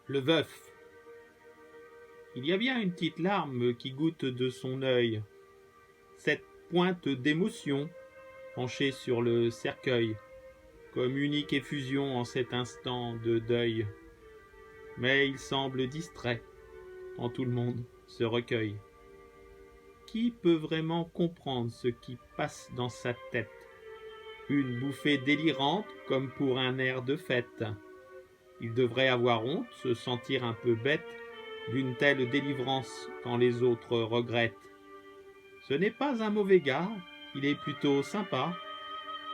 Le veuf. Il y a bien une petite larme qui goutte de son œil, cette pointe d'émotion penchée sur le cercueil, comme unique effusion en cet instant de deuil. Mais il semble distrait, quand tout le monde se recueille. Qui peut vraiment comprendre ce qui passe dans sa tête? Une bouffée délirante comme pour un air de fête. Il devrait avoir honte, se sentir un peu bête d'une telle délivrance quand les autres regrettent. Ce n'est pas un mauvais gars, il est plutôt sympa.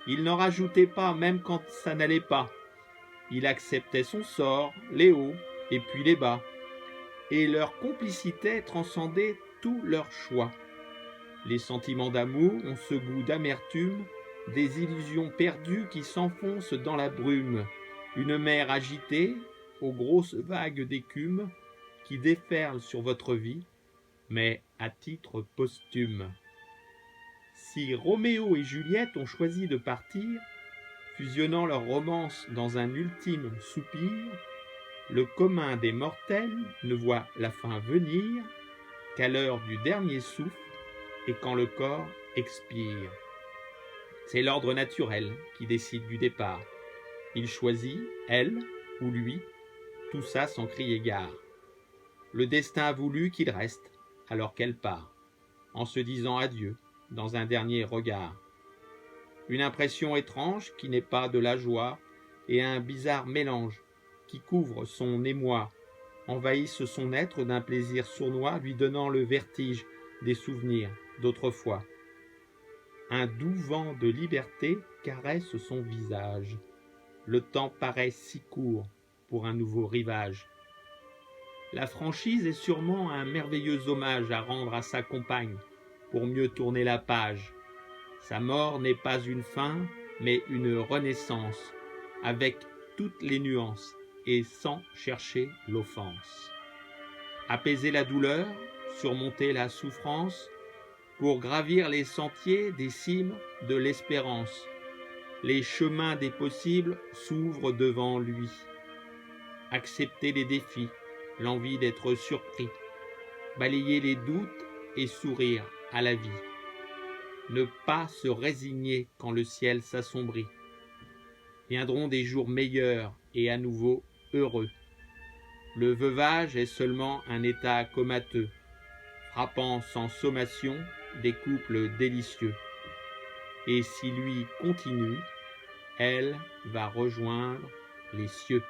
Il n'en rajoutait pas même quand ça n'allait pas. Il acceptait son sort, les hauts et puis les bas. Et leur complicité transcendait tous leurs choix. Les sentiments d'amour ont ce goût d'amertume, des illusions perdues qui s'enfoncent dans la brume, une mer agitée, aux grosses vagues d'écume, qui déferlent sur votre vie, mais à titre posthume. Si Roméo et Juliette ont choisi de partir, fusionnant leur romance dans un ultime soupir, le commun des mortels ne voit la fin venir qu'à l'heure du dernier souffle et quand le corps expire. C'est l'ordre naturel qui décide du départ. Il choisit, elle ou lui, tout ça sans crier gare. Le destin a voulu qu'il reste alors qu'elle part, en se disant adieu dans un dernier regard. Une impression étrange qui n'est pas de la joie et un bizarre mélange qui couvre son émoi, envahissent son être d'un plaisir sournois lui donnant le vertige des souvenirs d'autrefois. Un doux vent de liberté caresse son visage. Le temps paraît si court pour un nouveau rivage. La franchise est sûrement un merveilleux hommage à rendre à sa compagne pour mieux tourner la page. Sa mort n'est pas une fin, mais une renaissance, avec toutes les nuances et sans chercher l'offense. Apaiser la douleur, surmonter la souffrance, pour gravir les sentiers des cimes de l'espérance. Les chemins des possibles s'ouvrent devant lui. Accepter les défis, l'envie d'être surpris, balayer les doutes et sourire à la vie. Ne pas se résigner quand le ciel s'assombrit. Viendront des jours meilleurs et à nouveau heureux. Le veuvage est seulement un état comateux, frappant sans sommation des couples délicieux. Et si lui continue, elle va rejoindre les cieux.